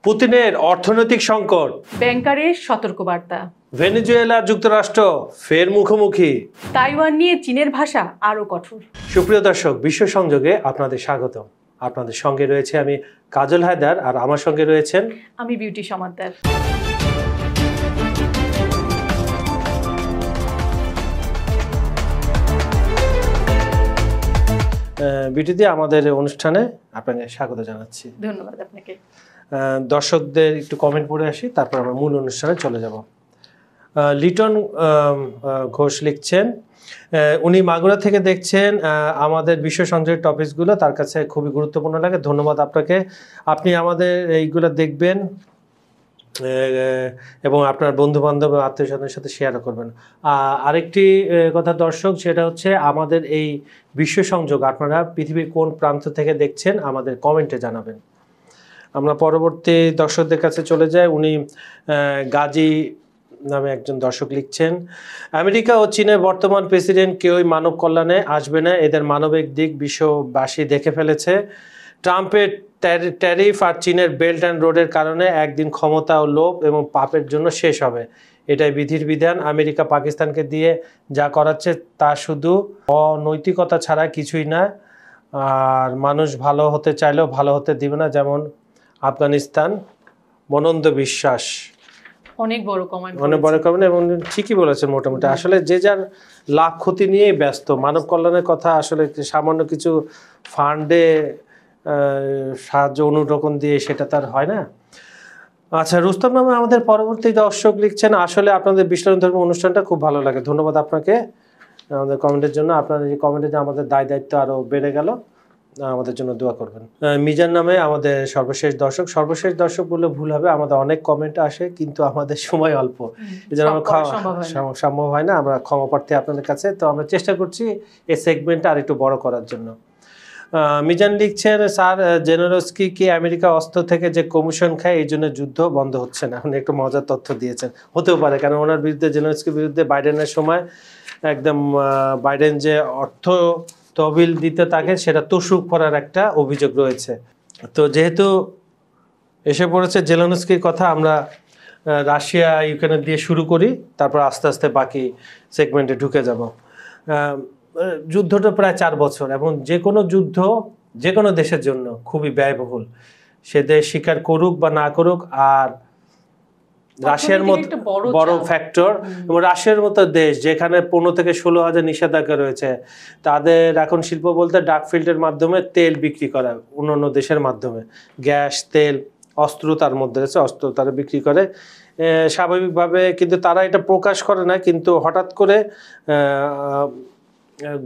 পুতিনের অর্থনৈতিক সংকট, ব্যাংকারের সতর্কবার্তা, ভেনেজুয়েলা যুক্তরাষ্ট্র ফের মুখোমুখি, তাইওয়ান নিয়ে চীনের ভাষা আরও কঠোর। সুপ্রিয় দর্শক, বিশ্ব সংযোগে আপনাদের স্বাগতম। আপনাদের সঙ্গে রয়েছে আমি কাজল হায়দার, আর আমার সঙ্গে রয়েছেন আমি বিউটি সমাদ্দার। বিউটিতে আমাদের অনুষ্ঠানে আপনাকে স্বাগত জানাচ্ছি। ধন্যবাদ আপনাকে। দর্শকদের একটু কমেন্ট পড়ে আসি, তারপর আমরা মূল অনুষ্ঠানে চলে যাব। লিটন ঘোষ লিখছেন, উনি মাগুরা থেকে দেখছেন। আমাদের বিশ্ব সংযোগের টপিকসগুলো তার কাছে খুবই গুরুত্বপূর্ণ লাগে। ধন্যবাদ আপনাকে। আপনি আমাদের এইগুলো দেখবেন এবং আপনার বন্ধু বান্ধব আত্মীয় স্বজনের সাথে শেয়ারও করবেন। আরেকটি কথা দর্শক, সেটা হচ্ছে আমাদের এই বিশ্ব সংযোগ আপনারা পৃথিবীর কোন প্রান্ত থেকে দেখছেন আমাদের কমেন্টে জানাবেন। আমরা পরবর্তী দর্শকদের কাছে চলে যাই। উনি গাজী নামে একজন দর্শক লিখছেন, আমেরিকা ও চীনের বর্তমান প্রেসিডেন্ট কেউই মানব কল্যাণে আসবে না। এদের মানবিক দিক বিশ্ববাসী দেখে ফেলেছে। ট্রাম্পের ট্যারিফ আর চীনের বেল্ট অ্যান্ড রোডের কারণে একদিন ক্ষমতা ও লোভ এবং পাপের জন্য শেষ হবে। এটাই বিধির বিধান। আমেরিকা পাকিস্তানকে দিয়ে যা করাচ্ছে তা শুধু অনৈতিকতা ছাড়া কিছুই না। আর মানুষ ভালো হতে চাইলেও ভালো হতে দিবে না, যেমন আফগানিস্তান। মনন্দ বিশ্বাস অনেক বড় কমেন্ট, এবং ঠিকই বলেছেন। মোটামুটি আসলে যে যার লাভ ক্ষতি নিয়েই ব্যস্ত। মানব কল্যাণের কথা আসলে সামান্য কিছু ফান্ডে সাহায্য অনুরোপণ দিয়ে সেটা তার হয় না। আচ্ছা, রুস্তম নামে আমাদের পরবর্তী দর্শক লিখছেন, আসলে আপনাদের বিশ্লেষণ ধর্ম অনুষ্ঠানটা খুব ভালো লাগে। ধন্যবাদ আপনাকে আমাদের কমেন্টের জন্য। আপনার এই কমেন্টে যে আমাদের দায়িত্ব আরও বেড়ে গেল, আমাদের জন্য দোয়া করবেন। মিজান নামে আমাদের সর্বশেষ দর্শক বললে ভুল হবে। আমাদের অনেক কমেন্ট আসে, কিন্তু আমাদের সময় অল্প, এই জন্য সম্ভব হয় না। আমরা ক্ষমা প্রার্থী আপনাদের কাছে। তো আমরা চেষ্টা করছি এই সেগমেন্টটা আর একটু বড় করার জন্য। মিজান লিখছেন, স্যার জেনেরস্কি কি আমেরিকা অস্ত্র থেকে যে কমিশন খায় এই জন্য যুদ্ধ বন্ধ হচ্ছে না? এখন একটু মজার তথ্য দিয়েছেন। হতেও পারে, কারণ ওনার বিরুদ্ধে, জেনেরস্কির বিরুদ্ধে বাইডেনের সময় একদম বাইডেন যে অর্থ তহবিল দিতে তাকে, সেটা তোষুক করার একটা অভিযোগ রয়েছে। তো যেহেতু এসে পড়েছে জেলেনস্কির কথা, আমরা রাশিয়া ইউক্রেনের দিয়ে শুরু করি, তারপর আস্তে আস্তে বাকি সেগমেন্টে ঢুকে যাব। যুদ্ধটা প্রায় 4 বছর, এবং যে কোনো যুদ্ধ যে কোনো দেশের জন্য খুবই ব্যয়বহুল। সে দেশ স্বীকার করুক বা না করুক। আর রাশিয়ার মতো বড় ফ্যাক্টর, এবং রাশিয়ার মতো দেশ যেখানে 15 থেকে 16,000 নিষেধাজ্ঞা রয়েছে, তাদের এখন শিল্প বলতে ডার্ক ফিল্ডের মাধ্যমে তেল বিক্রি করা, অন্যান্য দেশের মাধ্যমে গ্যাস, তেল, অস্ত্র তার মধ্যে রয়েছে, অস্ত্র তারা বিক্রি করে স্বাভাবিকভাবে। কিন্তু তারা এটা প্রকাশ করে না। কিন্তু হঠাৎ করে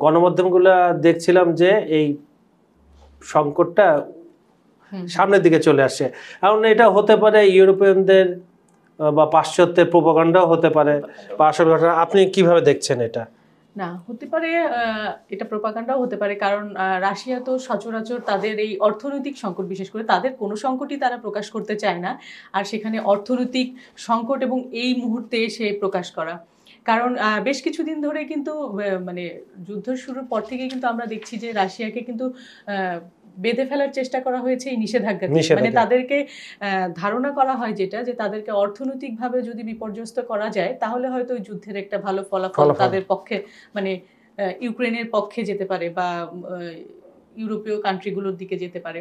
গণমাধ্যমগুলো দেখছিলাম যে এই সংকটটা সামনের দিকে চলে আসছে। এখন এটা হতে পারে ইউরোপিয়ানদের বা পাশ্চাত্যের প্রোপাগান্ডাও হতে পারে, বা আসল ঘটনা। আপনি কিভাবে দেখছেন এটা? না, হতে পারে এটা প্রোপাগান্ডাও হতে পারে, কারণ রাশিয়া তো সচরাচর তাদের এই অর্থনৈতিক সংকট, বিশেষ করে তাদের কোনো সংকটই তারা প্রকাশ করতে চায় না। আর সেখানে অর্থনৈতিক সংকট এবং এই মুহূর্তে এসে প্রকাশ করা, কারণ বেশ কিছুদিন ধরে কিন্তু মানে যুদ্ধ শুরুর পর থেকে কিন্তু আমরা দেখছি যে রাশিয়াকে কিন্তু বেঁধে ফেলার চেষ্টা করা হয়েছে এই নিষেধাজ্ঞা। মানে তাদেরকে ধারণা করা হয় যেটা, যে তাদেরকে অর্থনৈতিকভাবে যদি বিপর্যস্ত করা যায়, তাহলে হয়তো ওই যুদ্ধের একটা ভালো ফলাফল তাদের পক্ষে, মানে ইউক্রেনের পক্ষে যেতে পারে, বা ইউরোপীয় কান্ট্রিগুলোর দিকে যেতে পারে।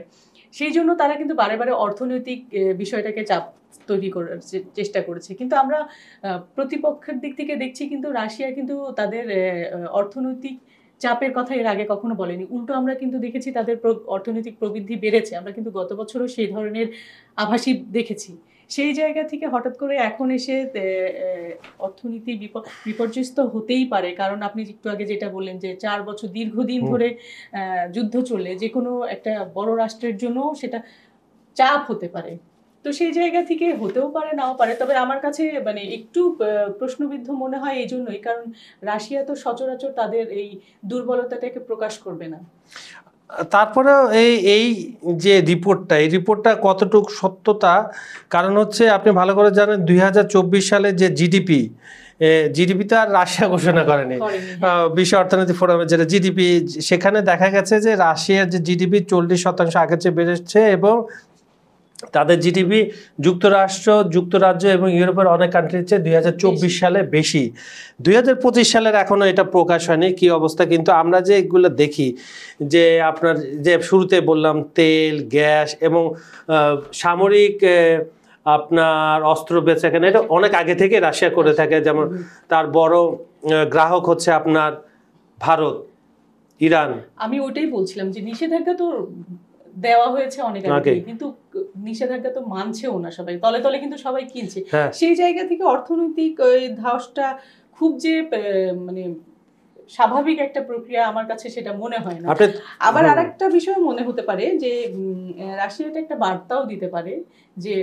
সেই জন্য তারা কিন্তু বারে বারে অর্থনৈতিক বিষয়টাকে চাপ তৈরি করার চেষ্টা করেছে। কিন্তু আমরা প্রতিপক্ষের দিক থেকে দেখছি, কিন্তু রাশিয়া কিন্তু তাদের অর্থনৈতিক চাপের কথা এর আগে কখনো বলেনি। উল্টো আমরা কিন্তু দেখেছি তাদের অর্থনৈতিক প্রবৃদ্ধি বেড়েছে। আমরা কিন্তু গত বছরও সেই ধরনের আভাসই দেখেছি। সেই জায়গা থেকে হঠাৎ করে এখন এসে অর্থনীতি বিপর্যস্ত হতেই পারে। কারণ আপনি একটু আগে যেটা বললেন যে 4 বছর দীর্ঘদিন ধরে যুদ্ধ চললে যে কোনো একটা বড় রাষ্ট্রের জন্য সেটা চাপ হতে পারে। তো সেই জায়গা থেকে হতেও পারে, নাও পারে। তবে আমার কাছে মানে একটু প্রশ্নবিদ্ধ মনে হয় এই জন্যই, কারণ রাশিয়া তো সচরাচর তাদের এই দুর্বলতাটাকে প্রকাশ করবে না। তারপরে এই যে রিপোর্টটা কতটুকু সত্যতা, কারণ হচ্ছে আপনি ভালো করে জানেন 2024 সালে যে জিডিপি তো আর রাশিয়া ঘোষণা করেনি। বিশ্ব অর্থনৈতিক ফোরামের যেটা জিডিপি, সেখানে দেখা গেছে যে রাশিয়ার যে জিডিপি 40% আগের চেয়ে বেড়েছে, এবং তাদের জিডিপি যুক্তরাজ্য এবং ইউরোপের অনেক কান্ট্রির চেয়ে 2024 সালে বেশি। 2025 সালের এখনো এটা প্রকাশ হয়নি কি অবস্থা, কিন্তু আমরা যে এগুলো দেখি যে আপনার যে শুরুতে বললাম তেল, গ্যাস এবং সামরিক আপনার অস্ত্র বেচাকেনা, এটা অনেক আগে থেকে রাশিয়া করে থাকে। যেমন তার বড় গ্রাহক হচ্ছে আপনার ভারত, ইরান। আমি ওইটাই বলছিলাম যে নিষেধাজ্ঞা তো দেওয়া হয়েছে অনেক আগে, কিন্তু নিষেধাজ্ঞা তো মানছেও না সবাই, তলে তলে কিন্তু সবাই কিনছে। সেই জায়গা থেকে অর্থনৈতিক ধ্বসটা খুব যে মানে স্বাভাবিক একটা প্রক্রিয়া আমার কাছে সেটা মনে হয় না। আবার আরেকটা বিষয় মনে হতে পারে যে রাশিয়াটা একটা বার্তাও দিতে পারে যে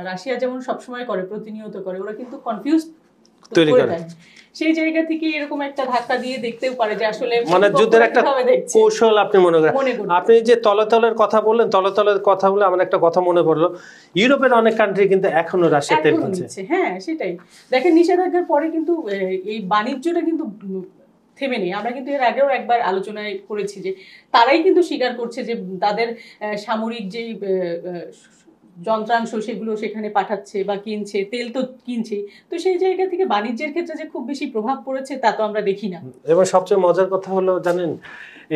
রাশিয়া যেমন সবসময় করে, প্রতিনিয়ত করে, ওরা কিন্তু কনফিউজ তৈরি করে। সেই জায়গা থেকে এরকম একটা ধাক্কা দিয়ে দেখতেও পারে যে আসলে মানে যুদ্ধের একটা কৌশল আপনি মনে করেন। আপনি যে তলে কথা বললেন, তলে কথা বলে আমার একটা কথা মনে পড়লো, ইউরোপের অনেক কান্ট্রি কিন্তু এখনো রাশিয়া তেল কিনছে। হ্যাঁ সেটাই, দেখেন নিষেধাজ্ঞার পরে কিন্তু এই বাণিজ্যটা কিন্তু থেমে নেই। আমরা কিন্তু এর আগেও একবার আলোচনায় করেছি যে তারাই কিন্তু স্বীকার করছে যে তাদের সামরিক যেই যন্ত্রাংশ সেগুলো সেখানে পাঠাচ্ছে বা কিনছে, তেল তো কিনছে। তো সেই জায়গা থেকে বাণিজ্যের ক্ষেত্রে যে খুব বেশি প্রভাব পড়েছে তা তো আমরা দেখি না। এবং সবচেয়ে মজার কথা হলো জানেন,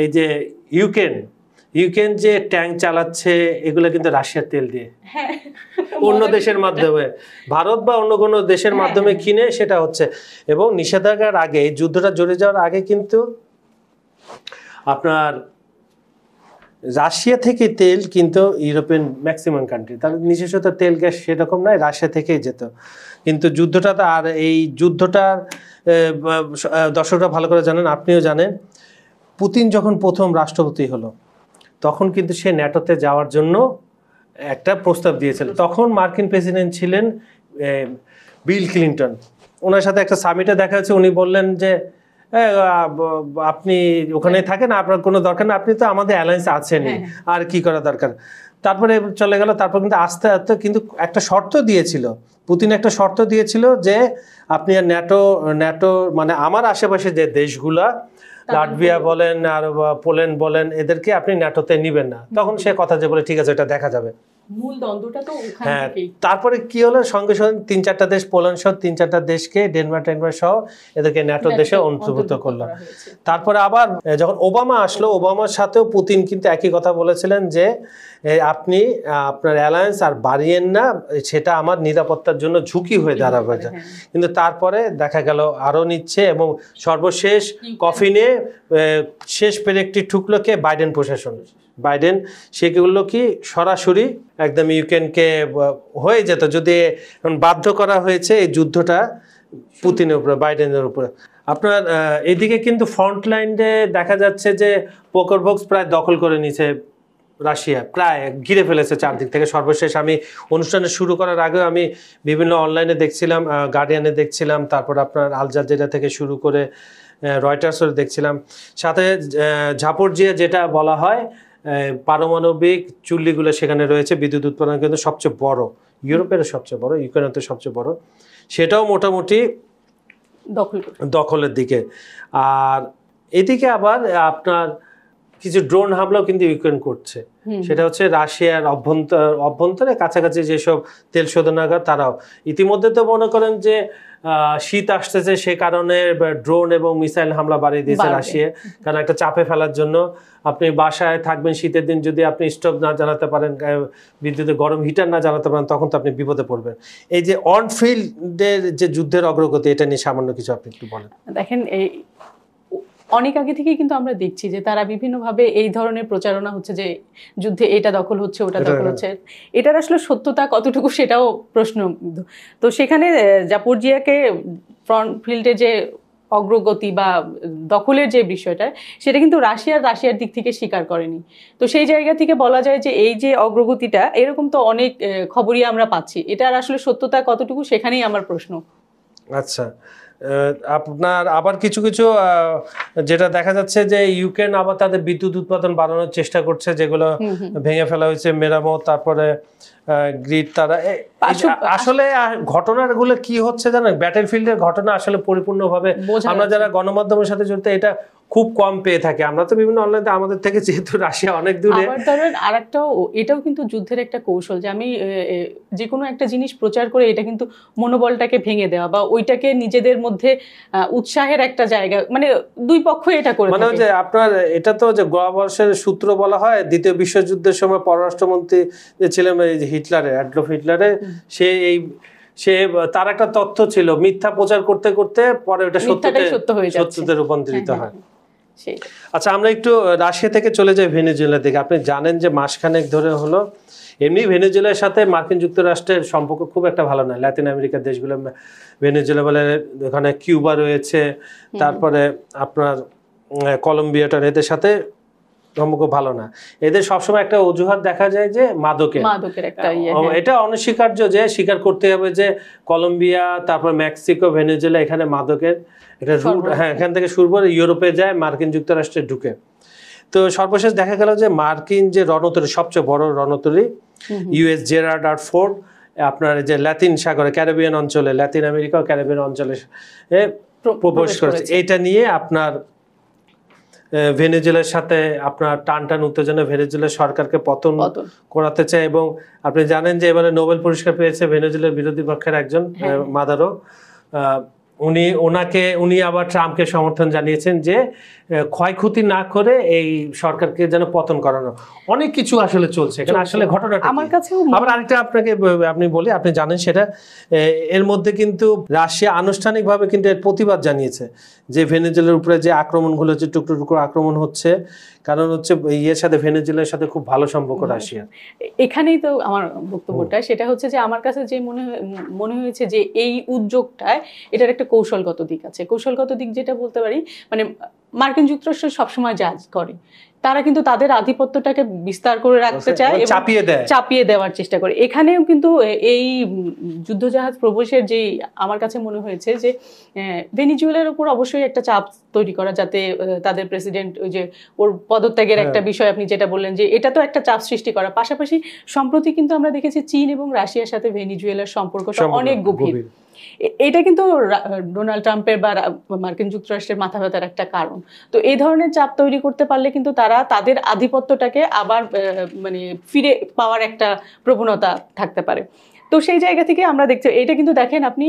এই যে ইউক্রেন যে ট্যাঙ্ক চালাচ্ছে এগুলো কিন্তু রাশিয়ার তেল দিয়ে, হ্যাঁ, অন্য দেশের মাধ্যমে, ভারত বা অন্য কোনো দেশের মাধ্যমে কিনে সেটা হচ্ছে। এবং নিষেধাজ্ঞার আগে, যুদ্ধটা জড়ে যাওয়ার আগে কিন্তু আপনার রাশিয়া থেকে তেল কিন্তু ইউরোপিয়ান ম্যাক্সিমাম কান্ট্রি, তার নিজস্ব তেল গ্যাস সেরকম নয়, রাশিয়া থেকেই যেত। কিন্তু যুদ্ধটা তো, আর এই যুদ্ধটার দর্শকরা ভালো করে জানেন, আপনিও জানেন, পুতিন যখন প্রথম রাষ্ট্রপতি হলো তখন কিন্তু সে ন্যাটোতে যাওয়ার জন্য একটা প্রস্তাব দিয়েছিল। তখন মার্কিন প্রেসিডেন্ট ছিলেন বিল ক্লিন্টন। ওনার সাথে একটা সামিটে দেখা হচ্ছে, উনি বললেন যে আপনি ওখানে থাকেন, আপনার কোনো দরকার না, আপনি তো আমাদের অ্যালায়েন্স আছেনই, আর কি করা দরকার। তারপরে চলে গেল। তারপর কিন্তু আস্তে আস্তে কিন্তু একটা শর্ত দিয়েছিল, পুতিন একটা শর্ত দিয়েছিল যে আপনি আর ন্যাটো মানে আমার আশেপাশে যে দেশগুলা, লাটভিয়া বলেন আর পোল্যান্ড বলেন, এদেরকে আপনি ন্যাটোতে নিবেন না। তখন সে কথা যে বলে ঠিক আছে, এটা দেখা যাবে। মূল দ্বন্দ্বটা তো ওখান থেকেই। তারপরে কি হলো, সঙ্গে সঙ্গে 3-4টা দেশ, পোল্যান্ড সহ 3-4টা দেশকে, ডেনমার্ক সহ এদেরকে ন্যাটো দেশে অন্তর্ভুক্ত করলো। তারপরে আবার যখন ওবামা আসলো, ওবামার সাথেও পুতিন কিন্তু একই কথা বলেছিলেন যে আপনি আপনার অ্যালায়েন্স আর বাড়িয়েন না, সেটা আমার নিরাপত্তার জন্য ঝুঁকি হয়ে দাঁড়াবে। কিন্তু তারপরে দেখা গেল আরও নিচ্ছে, এবং সর্বশেষ কফিনে শেষ পেরেকটি ঠুকলো কে? বাইডেন প্রশাসন। বাইডেন সেগুলো কি সরাসরি একদম ইউক্রেনকে হয়ে যেত, যদি বাধ্য করা হয়েছে এই যুদ্ধটা পুতিনের উপরে, বাইডেনের উপরে। আপনার এদিকে কিন্তু ফ্রন্ট লাইনে দেখা যাচ্ছে যে পোকারবক্স প্রায় দখল করে নিছে রাশিয়া, প্রায় ঘিরে ফেলেছে চারদিক থেকে। সর্বশেষ আমি অনুষ্ঠানে শুরু করার আগেও আমি বিভিন্ন অনলাইনে দেখছিলাম, গার্ডিয়ানে দেখছিলাম, তারপর আপনার আল জাজিরা থেকে শুরু করে রয়টার্সও দেখছিলাম। সাথে ঝাপরজিয়া যেটা বলা হয়, পারমাণবিক চুল্লিগুলো সেখানে রয়েছে, বিদ্যুৎ উৎপাদন কিন্তু সবচেয়ে বড়, ইউরোপের সবচেয়ে বড়, ইউক্রেনের তো সবচেয়ে বড়, সেটাও মোটামুটি দখলের দিকে। আর এদিকে আবার আপনার কিছু ড্রোন হামলাও কিন্তু ইউক্রেন করছে, সেটা হচ্ছে রাশিয়ার অভ্যন্তরে কাছাকাছি যেসব তেল শোধনাগার, তারাও ইতিমধ্যে তো মনে করেন যে শীত আসতেছে, সে কারণে ড্রোন এবং মিসাইল হামলা বাড়িয়ে দিয়েছে রাশিয়া, কারণ একটা চাপে ফেলার জন্য। আপনি বাসায় থাকবেন শীতের দিন, যদি আপনি স্টোভ না জ্বালাতে পারেন, বিদ্যুতে গরম হিটার না জ্বালাতে পারেন, তখন তো আপনি বিপদে পড়বেন। এই যে অন ফিল্ডের যে যুদ্ধের অগ্রগতি, এটা নিয়ে সামান্য কিছু আপনি একটু বলেন। দেখেন, এই অনেক আগে থেকেই কিন্তু আমরা দেখছি যে তারা বিভিন্নভাবে এই ধরনের প্রচারণা হচ্ছে যে যুদ্ধে এটা দখল হচ্ছে, ওটা দখল হচ্ছে। এটার আসলে সত্যতা কতটুকু সেটাও প্রশ্ন। তো সেখানে জাপোরজিয়াকে ফ্রন্ট ফিল্ডে যে অগ্রগতি বা দখলের যে বিষয়টা, সেটা কিন্তু রাশিয়ার দিক থেকে স্বীকার করেনি। তো সেই জায়গা থেকে বলা যায় যে এই যে অগ্রগতিটা, এরকম তো অনেক খবরই আমরা পাচ্ছি, এটার আসলে সত্যতা কতটুকু সেখানেই আমার প্রশ্ন। আচ্ছা, আপনার আবার কিছু কিছু যেটা দেখা যাচ্ছে যে ইউক্রেন আবার তাদের বিদ্যুৎ উৎপাদন বাড়ানোর চেষ্টা করছে, যেগুলো ভেঙে ফেলা হয়েছে মেরামত, তারপরে গ্রিড। তারা আসলে ঘটনাগুলো কি হচ্ছে জানেন, ব্যাটেল ফিল্ডের ঘটনা আসলে পরিপূর্ণভাবে আমরা যারা গণমাধ্যমের সাথে জড়িত এটা খুব কম পেয়ে থাকে। আমরা তো বিভিন্ন অনলাইনে আমাদের থেকে যেহেতু রাশিয়া অনেক দূরে। আবার ধরেন আরেকটাও, এটাও কিন্তু যুদ্ধের একটা কৌশল যে আমি যে কোনো একটা জিনিস প্রচার করে এটা কিন্তু মনোবলটাকে ভেঙে দেওয়া বা ওইটাকে নিজেদের মধ্যে উৎসাহের একটা জায়গা, মানে দুই পক্ষ এটা করে মানে থাকে। যে আপনার এটা তো যে গোয়াবর্ষের সূত্র বলা হয়, দ্বিতীয় বিশ্বযুদ্ধের সময় পররাষ্ট্রমন্ত্রী যে ছিলেন এই যে হিটলারের, অ্যাডলফ হিটলারের, সে তার একটা তথ্য ছিল, মিথ্যা প্রচার করতে করতে পরে ওটা সত্যতে রূপান্তরিত হয়। আচ্ছা, আমরা একটু রাশিয়া থেকে চলে যাই ভেনেজুয়েলার দিকে। আপনি জানেন যে মাসখানেক ধরে হলো এমনি ভেনেজুয়েলার সাথে মার্কিন যুক্তরাষ্ট্রের সম্পর্ক খুব একটা ভালো নয়। লাতিন আমেরিকার দেশগুলো, ভেনেজুয়েলা বলে, ওখানে কিউবা রয়েছে, তারপরে আপনার কলম্বিয়াটা, এদের সাথে সম্পর্ক ভালো না। এদের সবসময় একটা অজুহাত দেখা যায় যে মাদকের একটা এটা অনস্বীকার্য, যে স্বীকার করতে হবে যে কলম্বিয়া, তারপর মেক্সিকো, ভেনেজুয়েলা, এখানে মাদকের একটা রুট, হ্যাঁ, এখান থেকে শুরু করে ইউরোপে যায়, মার্কিন যুক্তরাষ্ট্রে ঢুকে। তো সর্বশেষ দেখা গেল যে মার্কিন যে রণতরী, সবচেয়ে বড় রণতরী ইউএস জেরার্ড আর ফোর্ড, আপনার যে লাতিন সাগরে, ক্যারিবিয়ান অঞ্চলে, লাতিন আমেরিকা ও ক্যারিবিয়ান অঞ্চলে প্রবেশ করেছে। এইটা নিয়ে আপনার ভেনেজুয়েলার সাথে আপনার টান উত্তেজনা, ভেনেজুয়েলার সরকারকে পতন করাতে চায়। এবং আপনি জানেন যে এবারে নোবেল পুরস্কার পেয়েছে ভেনেজুয়েলার বিরোধী পক্ষের একজন, মাদারো। উনি আবার ট্রাম্পকে সমর্থন জানিয়েছেন যে ক্ষয়ক্ষতি না করে এই সরকারকে যেন পতন করানো। অনেক কিছু আসলে চলছে এখানে। আসলে ঘটনাটা আমার কাছে আবার আরেকটা আপনি বলি, আপনি জানেন সেটা, এর মধ্যে কিন্তু রাশিয়া আনুষ্ঠানিকভাবে কিন্তু এর প্রতিবাদ জানিয়েছে যে ভেনেজুয়েলার উপরে যে আক্রমণগুলো হচ্ছে, টুকরো টুকরো আক্রমণ হচ্ছে, কারণ হচ্ছে ইয়ের সাথে, ভেনেজুয়েলার সাথে খুব ভালো সম্পর্ক রাশিয়ার। এখানেই তো আমার বক্তব্যটা, সেটা হচ্ছে যে আমার কাছে যে মনে হয়েছে যে এই উদ্যোগটায় এটার একটা কৌশলগত দিক আছে। কৌশলগত দিক যেটা বলতে পারি, মানে মার্কিন যুক্তরাষ্ট্র সবসময় যা করে, তারা কিন্তু তাদের আধিপত্যটাকে বিস্তার করে রাখতে চায়, চাপিয়ে দেওয়ার চেষ্টা করে। এখানেও কিন্তু এই যুদ্ধজাহাজ প্রবেশের যে আমার কাছে মনে হয়েছে যে ভেনেজুয়েলার উপর অবশ্যই একটা চাপ তৈরি করা, যাতে তাদের প্রেসিডেন্ট, ওই যে ওর পদত্যাগের একটা বিষয় আপনি যেটা বললেন, যে এটা তো একটা চাপ সৃষ্টি করা। পাশাপাশি সম্প্রতি কিন্তু আমরা দেখেছি চীন এবং রাশিয়ার সাথে ভেনেজুয়েলার সম্পর্কটা অনেক গভীর। এটা কিন্তু ডোনাল্ড ট্রাম্পের বা মার্কিন যুক্তরাষ্ট্রের মাথা ব্যথার একটা কারণ। তো এই ধরনের চাপ তৈরি করতে পারলে কিন্তু তারা তাদের আধিপত্যটাকে আবার মানে ফিরে পাওয়ার একটা প্রবণতা থাকতে পারে। তো সেই জায়গা থেকে আমরা দেখছি, এটা কিন্তু দেখেন আপনি,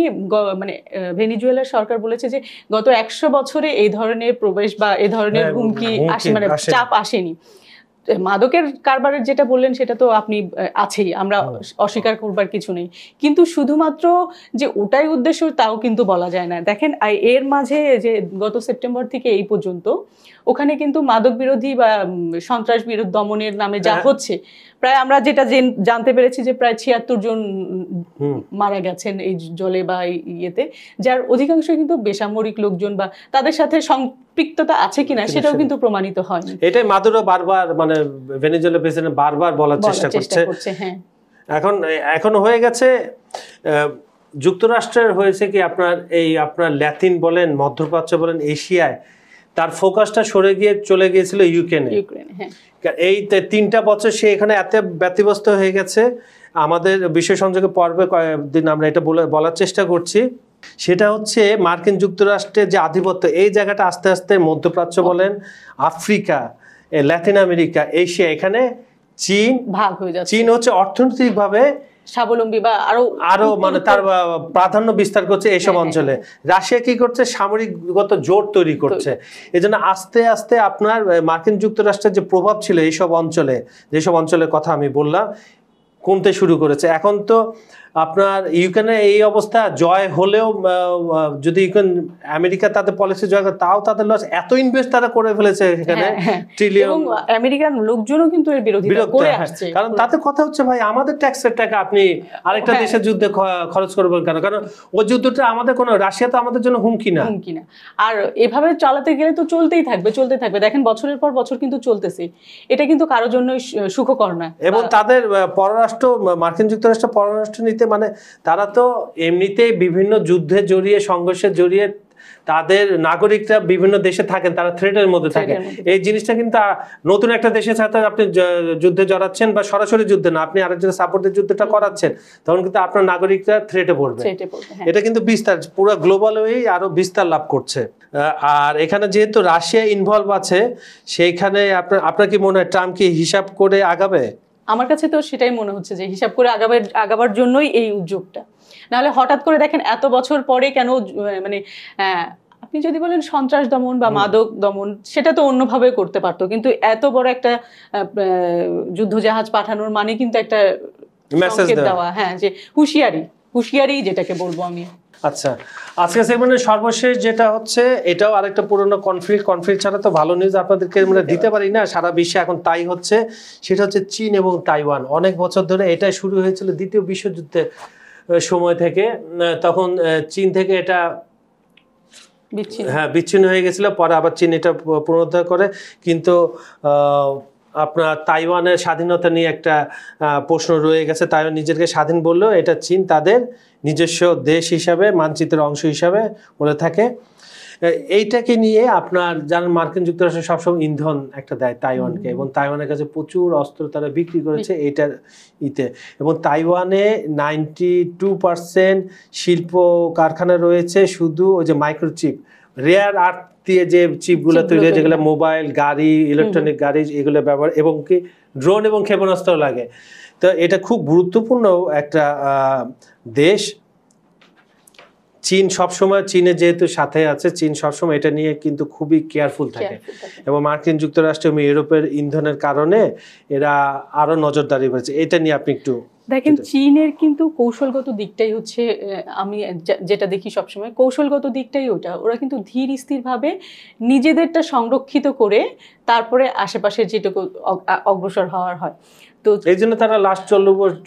মানে ভেনেজুয়েলার সরকার বলেছে যে গত 100 বছরে এই ধরনের প্রবেশ বা এই ধরনের হুমকি মানে চাপ আসেনি। মাদকের কারবারের যেটা বললেন সেটা তো আপনি আছেই, আমরা অস্বীকার করবার কিছু নেই, কিন্তু শুধুমাত্র যে ওটাই উদ্দেশ্য তাও কিন্তু বলা যায় না। দেখেন এর মাঝে যে গত সেপ্টেম্বর থেকে এই পর্যন্ত ওখানে কিন্তু মাদক বিরোধী বা সন্ত্রাস বিরোধী দমনের নামে যা হচ্ছে, প্রায় আমরা যেটা জানতে পেরেছি যে প্রায় 76 জন মারা গেছেন এই জলে বা ইয়েতে, যার অধিকাংশ কিন্তু বেসামরিক লোকজন বা তাদের সাথে সম্পৃক্ততা আছে কিনা সেটাও কিন্তু প্রমাণিত হয়নি। এটাই মাদুরো বারবার, মানে ভেনেজুয়েলার প্রেসিডেন্ট বারবার বলার চেষ্টা করছে। হ্যাঁ, এখন হয়ে গেছে, যুক্তরাষ্ট্রের হয়েছে কি আপনার ল্যাতিন বলেন, মধ্যপ্রাচ্য বলেন, এশিয়ায় তার ফোকাসটা সরে গিয়ে চলে গিয়েছিল ইউক্রেনে। এই 3টা বছর সে এখানে এত ব্যতিব্যস্ত হয়ে গেছে। আমাদের বিশ্ব সংযোগে পর্বে কয়েকদিন আমরা এটা বলার চেষ্টা করছি, সেটা হচ্ছে মার্কিন যুক্তরাষ্ট্রের যে আধিপত্য, এই জায়গাটা আস্তে আস্তে মধ্যপ্রাচ্য বলেন, আফ্রিকা, লাতিন আমেরিকা, এশিয়া, এখানে চীন ভাগ হয়ে যাচ্ছে। চীন হচ্ছে অর্থনৈতিকভাবে স্বাবলম্বী বা আরো মানে তার প্রাধান্য বিস্তার করছে এইসব অঞ্চলে। রাশিয়া কি করছে, সামরিকগত জোট তৈরি করছে। এই জন্য আস্তে আস্তে আপনার মার্কিন যুক্তরাষ্ট্রের যে প্রভাব ছিল এইসব অঞ্চলে, যেসব অঞ্চলের কথা আমি বললাম, কমতে শুরু করেছে। এখন তো আপনার ইউক্রেনের এই অবস্থা, জয় হলেও যদি ইউক্রেন আমেরিকা তাদের পলিসি জয় করে, তাও তাদের লস, এত ইনভেস্ট তারা করে ফেলেছে এখানে ট্রিলিয়ন। এবং আমেরিকান লোকজনও কিন্তু এর বিরোধিতা করে আসছে, কারণ তাদের কথা হচ্ছে ভাই আমাদের ট্যাক্সের টাকা আপনি আরেকটা দেশের যুদ্ধে খরচ করবেন কেন? কারণ ওই যুদ্ধটা আমাদের কোনো, রাশিয়া তো আমাদের জন্য হুমকি না। আর এভাবে চালাতে গেলে তো চলতেই থাকবে। দেখেন বছরের পর বছর কিন্তু চলতেছে, এটা কিন্তু কারোর জন্য সুখকর না। এবং তাদের পররাষ্ট্র, মার্কিন যুক্তরাষ্ট্র পররাষ্ট্র নীতি, মানে তারা তো এমনিতেই বিভিন্ন যুদ্ধে জড়িয়ে, সংঘর্ষে জড়িয়ে, তাদের নাগরিকরা বিভিন্ন দেশে থাকেন, তারা থ্রেটের মধ্যে থাকেন। এই জিনিসটা কিন্তু নতুন একটা দেশের সাথে আপনি যুদ্ধে জড়াচ্ছেন, বা সরাসরি যুদ্ধে না, আপনি আরেকজনের সাপোর্টের যুদ্ধটা করাচ্ছেন, তখন কিন্তু আপনার নাগরিকরা থ্রেটে পড়বে। এটা কিন্তু বিস্তার পুরো গ্লোবাল ওয়েই আরো বিস্তার লাভ করছে। আর এখানে যেহেতু রাশিয়া ইনভলভ আছে, সেইখানে আপনার কি মনে হয় ট্রাম্প কি হিসাব করে আগাবে? আমার কাছে তো সেটাই মনে হচ্ছে যে হিসাব করে আগাবার জন্যই এই উদ্যোগটা। নাহলে হঠাৎ করে দেখেন এত বছর পরে কেন মানে আপনি যদি বলেন সন্ত্রাস দমন বা মাদক দমন সেটা তো অন্যভাবে করতে পারতো, কিন্তু এত বড় একটা যুদ্ধজাহাজ পাঠানোর মানে কিন্তু একটা মেসেজ দেওয়া, হ্যাঁ, যে হুঁশিয়ারি যেটাকে বলবো আমি। আচ্ছা, আজকে সেগমেন্টের সর্বশেষ যেটা হচ্ছে, এটাও আরেকটা পুরনো কনফ্লিক্ট ছাড়া তো ভালো নিউজ আপনাদেরকে আমরা দিতে পারি না, সারা বিশ্বে এখন তাই হচ্ছে। সেটা হচ্ছে চীন এবং তাইওয়ান। অনেক বছর ধরে এটাই শুরু হয়েছিল দ্বিতীয় বিশ্বযুদ্ধের সময় থেকে, তখন চীন থেকে এটা বিচ্ছিন্ন হয়ে গেছিল, পরে আবার চীন এটা পুনরুদ্ধার করে। কিন্তু আপনার তাইওয়ানের স্বাধীনতা নিয়ে একটা প্রশ্ন রয়ে গেছে। তাইওয়ান নিজেকে স্বাধীন বললেও এটা চীন তাদের নিজস্ব দেশ হিসাবে, মানচিত্রের অংশ হিসাবে বলে থাকে। এইটাকে নিয়ে আপনার জানেন মার্কিন যুক্তরাষ্ট্র সবসময় ইন্ধন একটা দেয় তাইওয়ানকে, এবং তাইওয়ানের কাছে প্রচুর অস্ত্র তারা বিক্রি করেছে এইটার এবং তাইওয়ানে 92% শিল্প কারখানা রয়েছে শুধু ওই যে মাইক্রোচিপ, রেয়ার আর্থ দিয়ে যে চিপগুলো তৈরি হয়, যেগুলো মোবাইল, গাড়ি, ইলেকট্রনিক গাড়ি এগুলো ব্যবহার, এবং কি ড্রোন এবং ক্ষেপণাস্ত্র লাগে। তো এটা খুব গুরুত্বপূর্ণ একটা দেশ। চীন সবসময়, চীনের যেহেতু সাথে আছে, চীন সবসময় এটা নিয়ে কিন্তু খুবই কেয়ারফুল থাকে, এবং মার্কিন যুক্তরাষ্ট্র এবং ইউরোপের ইন্ধনের কারণে এরা আরো নজরদারি করেছে। এটা নিয়ে আপনি একটু দেখেন, চীনের কিন্তু কৌশলগত দিকটাই হচ্ছে, আমি যেটা দেখি সবসময় কৌশলগত দিকটাই ওরা কিন্তু ধীর স্থির ভাবে নিজেদেরটা সংরক্ষিত করে তারপরে আশেপাশে যেটুকু অগ্রসর হওয়ার হয়। তো এই জন্য তারা লাস্ট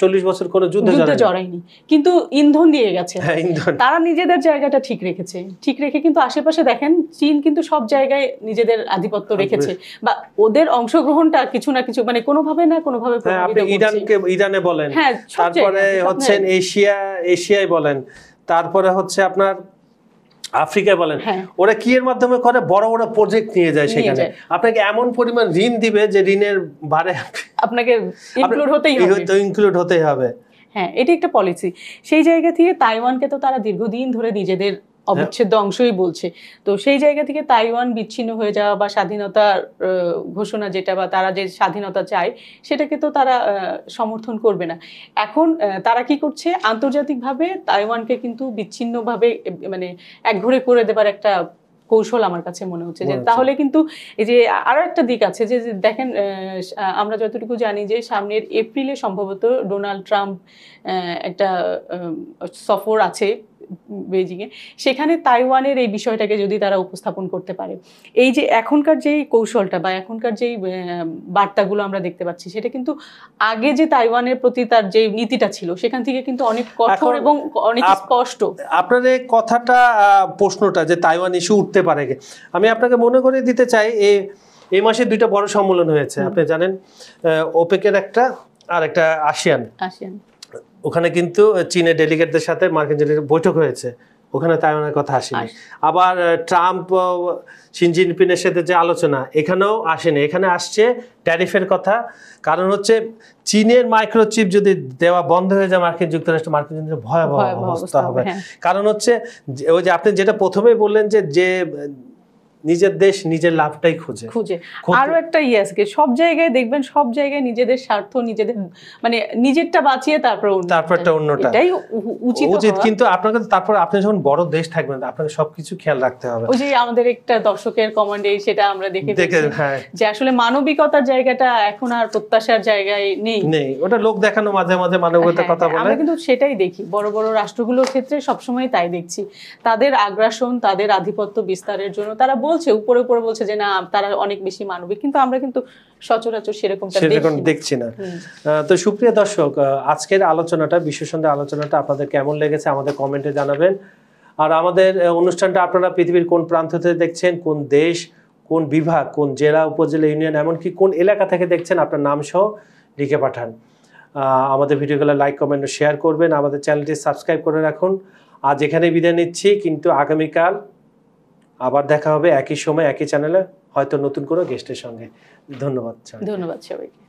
40 বছর কোনো যুদ্ধে জড়ায়নি, কিন্তু ইন্ধন দিয়ে গেছে। তারা নিজেদের জায়গাটা ঠিক রেখেছে, ঠিক রেখে কিন্তু আশেপাশে দেখেন চীন কিন্তু সব জায়গায় নিজেদের আধিপত্য রেখেছে, বা ওদের অংশগ্রহণটা কিছু না কিছু মানে কোনোভাবে না কোনোভাবে আপনি ইরানে বলেন, তারপরে হচ্ছেন এশিয়ায় বলেন, তারপরে হচ্ছে আপনার আফ্রিকায় বলেন, ওরা কি এর মাধ্যমে করে, বড় বড় প্রজেক্ট নিয়ে যায়, সেখানে আপনাকে এমন পরিমাণ ঋণ দিবে যে ঋণের বারে আপনাকে ইনক্লুড হতেই হবে। হ্যাঁ, এটি একটা পলিসি। সেই জায়গা থেকে তাইওয়ানকে তো তারা দীর্ঘদিন ধরে নিজেদের অবিচ্ছেদ্য অংশই বলছে। তো সেই জায়গা থেকে তাইওয়ান বিচ্ছিন্ন হয়ে যাওয়া বা স্বাধীনতার ঘোষণা যেটা, বা তারা যে স্বাধীনতা চায় সেটাকে তো তারা সমর্থন করবে না। এখন তারা কি করছে, আন্তর্জাতিকভাবে তাইওয়ানকে কিন্তু বিচ্ছিন্নভাবে মানে একঘরে করে দেবার একটা কৌশল আমার কাছে মনে হচ্ছে। যে তাহলে কিন্তু এই যে আরো একটা দিক আছে যে দেখেন, আমরা যতটুকু জানি যে সামনের এপ্রিলে সম্ভবত ডোনাল্ড ট্রাম্প একটা সফর আছে বেজিংয়ে, সেখানে তাইওয়ানের এই বিষয়টাকে যদি তারা উপস্থাপন করতে পারে, এই যে এখনকার যেই কৌশলটা বা এখনকার যেই বার্তাগুলো আমরা দেখতে পাচ্ছি, সেটা কিন্তু আগে যে তাইওয়ানের প্রতি তার যে নীতিটা ছিল সেখান থেকে কিন্তু অনেক কঠোর এবং অনেক স্পষ্ট। আপনার এই কথাটা, প্রশ্নটা যে তাইওয়ান ইস্যু উঠতে পারে, আমি আপনাকে মনে করে দিতে চাই, এই মাসে 2টা বড় সম্মেলন হয়েছে, আপনি জানেন, ওপেকের একটা আর একটা আসিয়ান। ওখানে কিন্তু চীনের ডেলিগেটদের সাথে মার্কিন ডেলিগেট বৈঠক হয়েছে, ওখানে তাইওয়ানের কথা আসেনি। আবার ট্রাম্প শি জিনপিংয়ের সাথে যে আলোচনা, এখানেও আসেনি, এখানে আসছে ট্যারিফের কথা। কারণ হচ্ছে চীনের মাইক্রোচিপ যদি দেওয়া বন্ধ হয়ে যায় মার্কিন যুক্তরাষ্ট্র, মার্কিন যুক্তরাষ্ট্র ভয়াবহ অবস্থা হবে। কারণ হচ্ছে ওই যে আপনি যেটা প্রথমেই বললেন যে নিজের দেশ নিজের লাভটাই খুঁজে। আরো একটা আছে, সব জায়গায় দেখবেন, সব জায়গায় নিজেদের স্বার্থ, নিজেদের মানে নিজেরটা বাঁচিয়ে তারপরটা অন্যটা, এটাই উচিত। কিন্তু আপনাকে তারপর আপনি যখন বড় দেশ থাকবেন, আপনাকে সবকিছু খেয়াল রাখতে হবে। ওই যে আমাদের একটা দর্শকের কমেন্টে সেটা আমরা দেখে যে আসলে মানবিকতার জায়গাটা এখন আর প্রত্যাশার জায়গায় নেই। ওটা লোক দেখানো, মাঝে মাঝে মানবিকতার কথা বলে। আমরা কিন্তু সেটাই দেখি বড় বড় রাষ্ট্রগুলোর ক্ষেত্রে, সবসময় তাই দেখছি। তাদের আগ্রাসন, তাদের আধিপত্য বিস্তারের জন্য তারা বলছে, উপরে উপরে বলছে যে না তারা অনেক বেশি মানবিক, কিন্তু আমরা কিন্তু সচরাচর সেরকম দেখছি না। তো সুপ্রিয় দর্শক, আজকের আলোচনাটা, বিশ্ব সন্ধ্যা আলোচনাটা আপনাদের কেমন লেগেছে আমাদের কমেন্টে জানাবেন। আর আমাদের অনুষ্ঠানটা আপনারা পৃথিবীর কোন প্রান্ত থেকে দেখছেন, কোন দেশ, কোন বিভাগ, কোন জেলা, উপজেলা, ইউনিয়ন, এমনকি কোন এলাকা থেকে দেখছেন, আপনার নাম সহ লিখে পাঠান। আমাদের ভিডিওগুলো লাইক, কমেন্ট ও শেয়ার করবেন। আমাদের চ্যানেলটি সাবস্ক্রাইব করে রাখুন। আজ এখানে বিদায় নিচ্ছি, কিন্তু আগামীকাল আবার দেখা হবে একই সময় একই চ্যানেলে, হয়তো নতুন কোনো গেস্টের সঙ্গে। ধন্যবাদ সবাইকে।